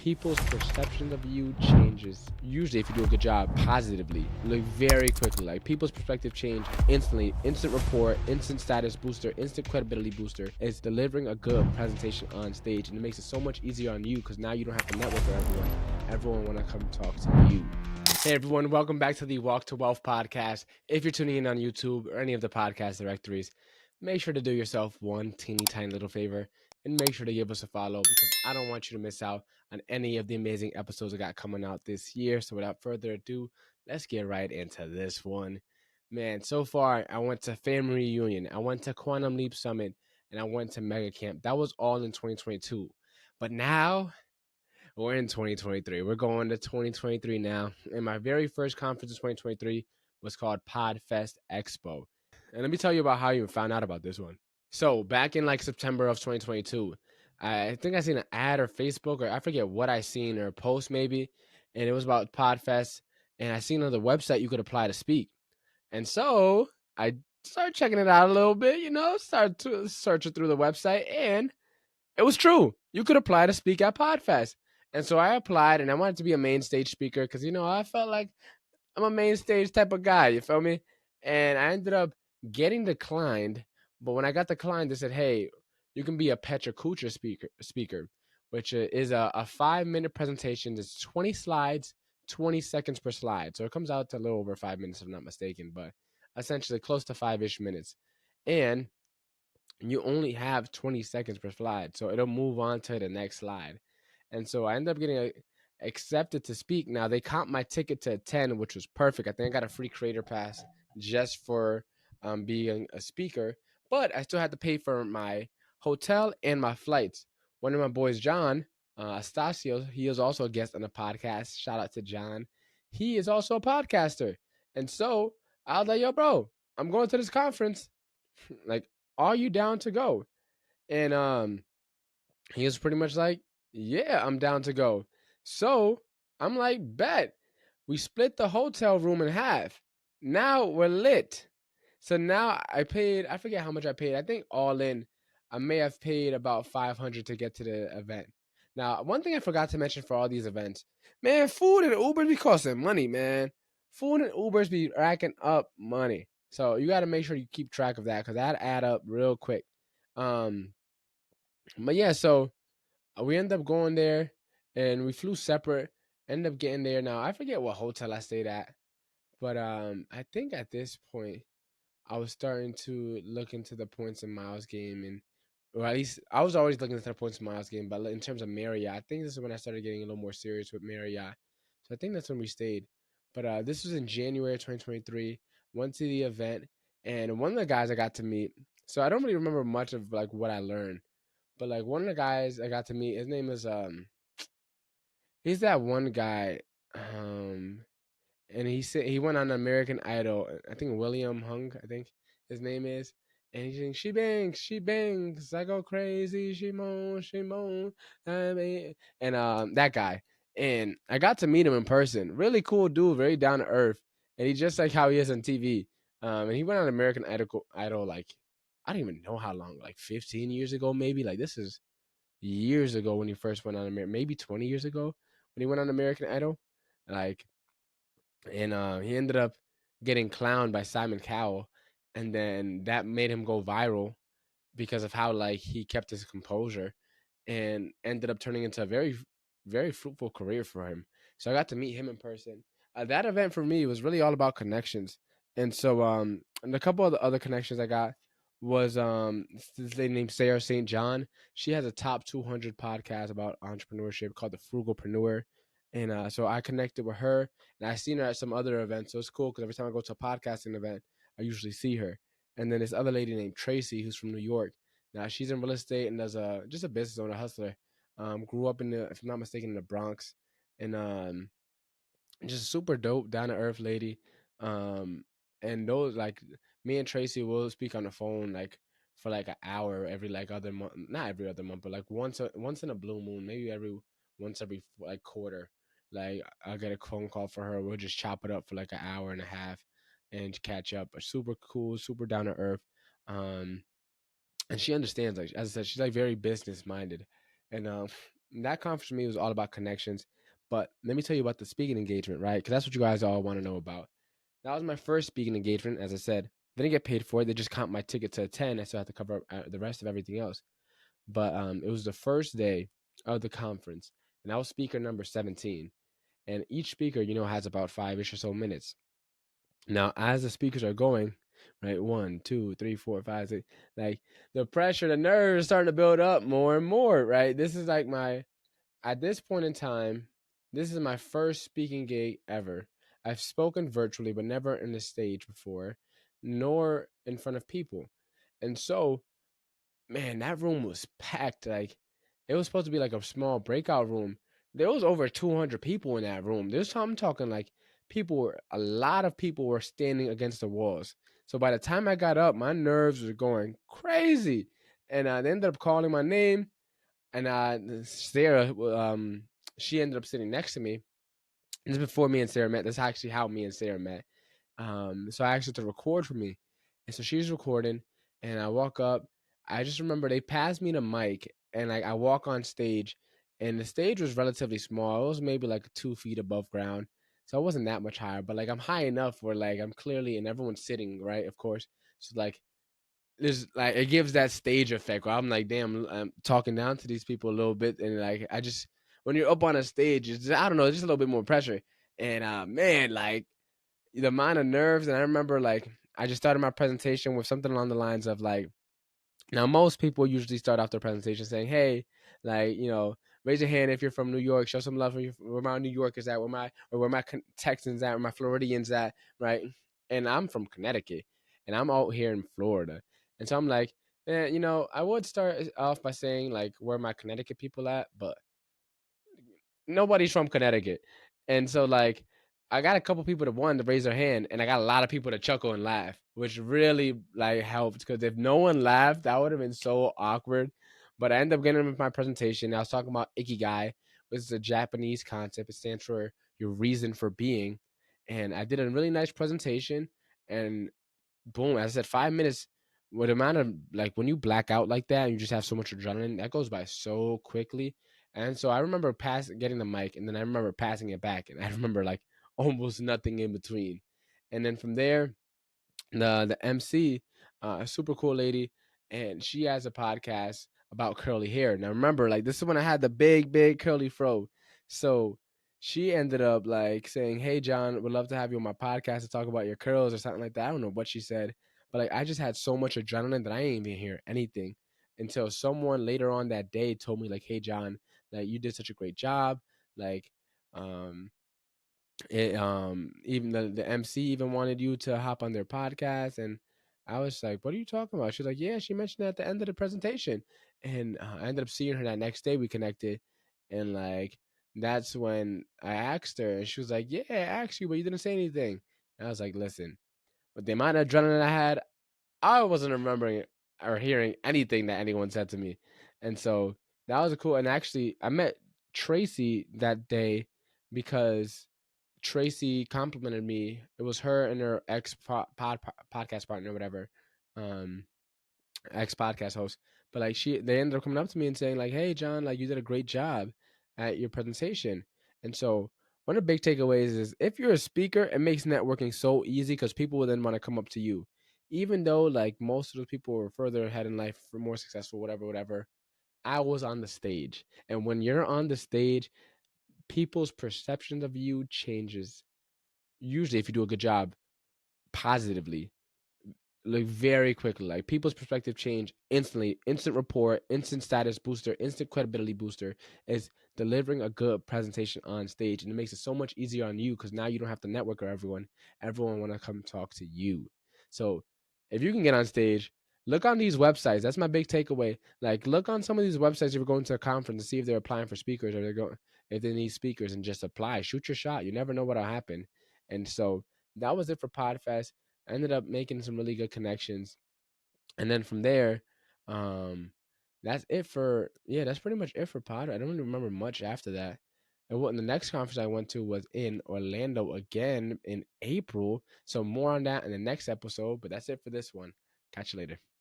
people's perception of you changes usually if you do a good job positively, like very quickly. Like people's perspective change instantly. Instant rapport, instant status booster, instant credibility booster is delivering a good presentation on stage, and it makes it so much easier on you because now you don't have to network with everyone. Everyone want to come talk to you. Hey everyone, welcome back to the Walk to Wealth podcast. If you're tuning in on YouTube or any of the podcast directories, make sure to do yourself one teeny tiny little favor and make sure to give us a follow because I don't want you to miss out on any of the amazing episodes I got coming out this year. So without further ado, let's get right into this one. Man, so far I went to Family Reunion, I went to Quantum Leap Summit, and I went to Mega Camp. That was all in 2022. But now we're in 2023. We're going to 2023 now. And my very first conference in 2023 was called Podfest Expo. And let me tell you about how you found out about this one. So back in like September of 2022, I think I seen an ad or Facebook or I forget what I seen or a post maybe, and it was about Podfest. And I seen on the website you could apply to speak, and so I started checking it out a little bit. Started to searching through the website, and it was true. You could apply to speak at Podfest, and so I applied, and I wanted to be a main stage speaker because I felt like I'm a main stage type of guy. You feel me? And I ended up getting declined. But when I got declined, they said, "Hey, you can be a Pecha Kucha speaker, which is a 5 minute presentation. It's 20 slides, 20 seconds per slide. So it comes out to a little over 5 minutes, if I'm not mistaken, but essentially close to 5-ish minutes. And you only have 20 seconds per slide. So it'll move on to the next slide. And so I ended up getting accepted to speak. Now they comped my ticket to 10, which was perfect. I think I got a free creator pass just for being a speaker, but I still had to pay for my hotel and my flights. One of my boys, John Astacio, he is also a guest on the podcast. Shout out to John. He is also a podcaster. And so I was like, yo, bro, I'm going to this conference. Like, are you down to go? And he was pretty much like, yeah, I'm down to go. So I'm like, bet. We split the hotel room in half. Now we're lit. So now I paid, I forget how much I paid. I think all in, I may have paid about 500 to get to the event. Now, one thing I forgot to mention for all these events, man, food and Ubers be costing money, man. Food and Ubers be racking up money. So you got to make sure you keep track of that because that add up real quick. Um, but yeah, so we ended up going there and we flew separate. Ended up getting there. Now I forget what hotel I stayed at, but I think at this point I was starting to look into the points and miles game, and or at least I was always looking into the points and miles game. But in terms of Marriott, I think this is when I started getting a little more serious with Marriott. So I think that's when we stayed. But this was in January 2023. Went to the event, and one of the guys I got to meet. So I don't really remember much of like what I learned, but like one of the guys I got to meet, his name is he's that one guy, and he said he went on American Idol. I think William Hung, I think his name is, and he's saying she bangs, I go crazy, she moans, and that guy. And I got to meet him in person. Really cool dude, very down to earth, and he's just like how he is on TV. And he went on American Idol like I don't even know how long, like 15 years ago, maybe. Like this is years ago when he first went on American, maybe 20 years ago when he went on American Idol. Like, and he ended up getting clowned by Simon Cowell, and then that made him go viral because of how like he kept his composure, and ended up turning into a very very fruitful career for him. So I got to meet him in person. That event for me was really all about connections, and so and a couple of the other connections I got was this lady named Sarah St. John. She has a top 200 podcast about entrepreneurship called The Frugalpreneur, and so I connected with her, and I seen her at some other events. So it's cool because every time I go to a podcasting event, I usually see her. And then this other lady named Tracy, who's from New York. Now she's in real estate and does just a business owner, hustler. Grew up in the, if I'm not mistaken, in the Bronx, and just super dope, down to earth lady. Um, and those like me and Tracy will speak on the phone like for like an hour every like other month, not every other month, but like once in a blue moon, maybe once every like quarter. Like I'll get a phone call for her. We'll just chop it up for like an hour and a half and catch up. But super cool, super down to earth. Um, and she understands. Like as I said, she's like very business minded, and that conference for me was all about connections. But let me tell you about the speaking engagement, right? Because that's what you guys all want to know about. That was my first speaking engagement. As I said, didn't get paid for it. They just comped my ticket to attend. I still have to cover the rest of everything else. But it was the first day of the conference, and I was speaker number 17. And each speaker, has about 5-ish or so minutes. Now, as the speakers are going, right, one, two, three, four, five, six, like the pressure, the nerves starting to build up more and more, right? This is like at this point in time, this is my first speaking gig ever. I've spoken virtually, but never in the stage before, nor in front of people. And so, man, that room was packed. Like, it was supposed to be like a small breakout room. There was over 200 people in that room. I'm talking like a lot of people were standing against the walls. So by the time I got up, my nerves were going crazy. And they ended up calling my name. And Sarah, she ended up sitting next to me. This is before me and Sarah met. That's actually how me and Sarah met. So I asked her to record for me. And so she's recording, and I walk up. I just remember they passed me the mic, and like I walk on stage, and the stage was relatively small. It was maybe like 2 feet above ground. So I wasn't that much higher, but like I'm high enough where like I'm clearly and everyone's sitting, right? Of course. So like there's like it gives that stage effect where I'm like, damn, I'm talking down to these people a little bit, and like I just when you're up on a stage, it's just, I don't know, it's just a little bit more pressure. And man, like the amount of nerves, and I remember like I just started my presentation with something along the lines of like, now most people usually start off their presentation saying, "Hey, like raise your hand if you're from New York, show some love where my New Yorkers at, where my Texans at, where my Floridians at, right?" And I'm from Connecticut, and I'm out here in Florida, and so I'm like, I would start off by saying like where my Connecticut people at, but nobody's from Connecticut. And so like I got a couple people that wanted to raise their hand, and I got a lot of people to chuckle and laugh, which really like helped because if no one laughed, that would have been so awkward. But I ended up getting with my presentation. I was talking about ikigai, which is a Japanese concept. It stands for your reason for being. And I did a really nice presentation, and boom, as I said, 5 minutes. With the amount of like when you black out like that, and you just have so much adrenaline, that goes by so quickly. And so I remember getting the mic, and then I remember passing it back, and I remember like almost nothing in between. And then from there, the MC, a super cool lady, and she has a podcast about curly hair. Now remember, like this is when I had the big curly fro. So she ended up like saying, "Hey John, would love to have you on my podcast to talk about your curls or something like that." I don't know what she said, but like I just had so much adrenaline that I didn't even hear anything until someone later on that day told me like, "Hey John, like you did such a great job, like." Even the MC even wanted you to hop on their podcast, and I was like, "What are you talking about?" She's like, "Yeah, she mentioned it at the end of the presentation," and I ended up seeing her that next day. We connected, and like that's when I asked her, and she was like, "Yeah, I asked you, but you didn't say anything." And I was like, "Listen, with the amount of adrenaline I had, I wasn't remembering or hearing anything that anyone said to me," and so that was a cool. And actually, I met Tracy that day because Tracy complimented me. It was her and her podcast partner, whatever, um, ex podcast host. But like they ended up coming up to me and saying like, "Hey, John, like you did a great job at your presentation." And so one of the big takeaways is if you're a speaker, it makes networking so easy because people will then want to come up to you, even though like most of those people were further ahead in life, for more successful, whatever. I was on the stage, and when you're on the stage, people's perceptions of you changes usually if you do a good job positively, like very quickly. Like people's perspective change instantly. Instant rapport, instant status booster, instant credibility booster is delivering a good presentation on stage, and it makes it so much easier on you because now you don't have to network with everyone. Everyone want to come talk to you. So if you can get on stage, look on these websites. That's my big takeaway. Like look on some of these websites if you're going to a conference and see if they're applying for speakers or they're going if they need speakers, and just apply. Shoot your shot. You never know what'll happen. And so that was it for Podfest. I ended up making some really good connections, and then from there, um, that's it for that's pretty much it for Pod. I don't really remember much after that. And what the next conference I went to was in Orlando again in April. So more on that in the next episode. But that's it for this one. Catch you later.